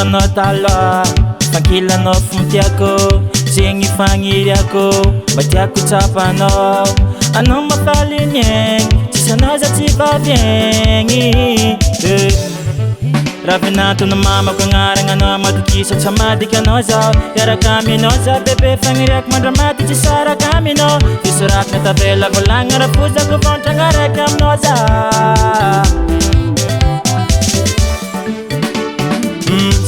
anao taloha fankilanao fomtiako zegny fagniriako mba tiako tsapanao anao mafaligny aigny tsisy anao za tsy vaviagny ravinantona mamako agnaragna anao madokisa tsy madika anao zao iaraka aminao za bebe fagniriako mandramaty tsy saraka aminao isorakina tavela volagna raha fozako vontragna raiky aminao za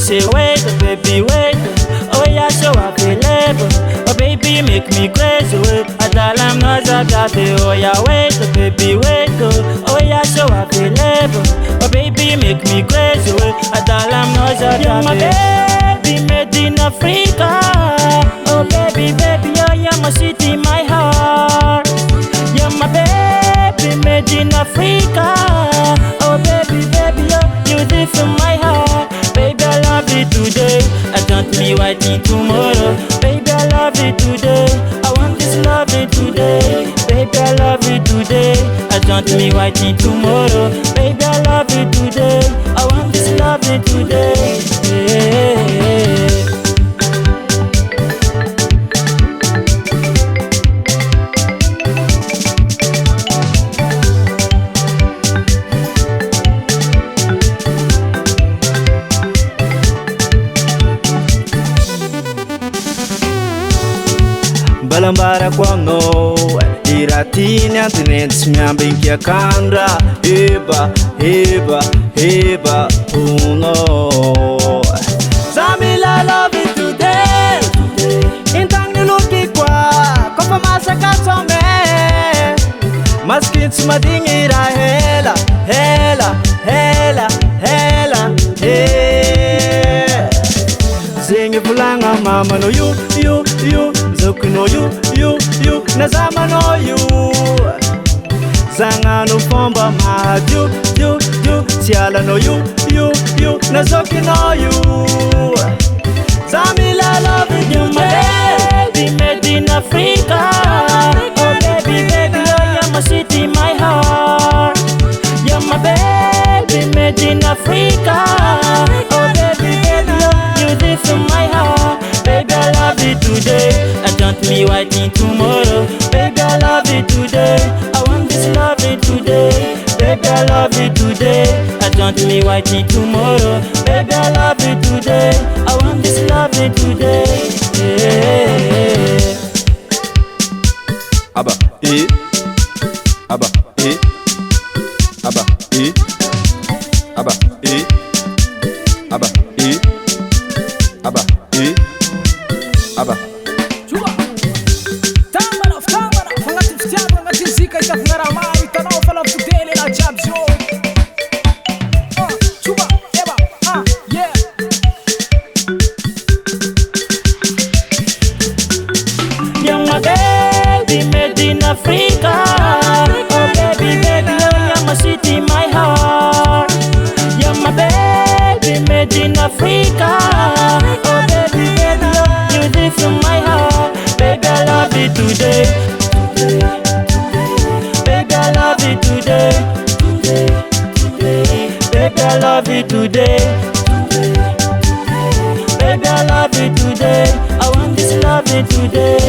say wait, baby wait. Oh yeah, so available. Oh baby, you make me crazy. I tell I'm not a guy. Oh yeah, wait, baby wait. Oh yeah, so available. Oh baby, you make me crazy. I tell I'm not a guy. You're my baby, made in Africa. Oh baby, baby, oh yeah, my city, my heart. You're my baby, made in Africa. Oh baby, baby, oh you did from my heart. Baby, I love you today. I don't be waiting tomorrow. Baby, I love you today. I want this love you today. Baby, I love you today. I don't be waiting tomorrow. Baby, I love you today. I want this love you today. Yeah. Balambara kwano iratini antinensi miambinkia kandra heba heba heba uno Zamila love you today intang niluki kwa kopa masaka some maskits madingira hela hela hela hela zingi vulanga mama no you Zoku no you Nazama no you Zanga no pomba ma you Siala no you Nazoki no you Zamila love you my baby made in Africa. Oh baby, baby, oh you're my city, my heart. You're my baby made in Africa. Oh baby, baby, oh you did from my heart. Baby, I love you today. I don't be waiting tomorrow. Baby, I love you today. I want this love you today. Baby, I love you today. I don't be waiting tomorrow. Baby, I love you today. I want this love you today. Yeah. Abba, Abba, Abba, Abba, Abba, Abba, Abba. Chuba. Tambara, fangati fstiamo ngati zika itafungara mai tanao fala futele na jabzo. Chuba, eba, yeah. You're my baby made in Africa. Oh baby, baby, oh you're my city, my heart. You're my baby made in Africa. Oh baby, baby, oh you did from my heart. Baby, I love you today. Baby, I love you today. Baby, I love you today. Baby, I love you today. I want this love you today.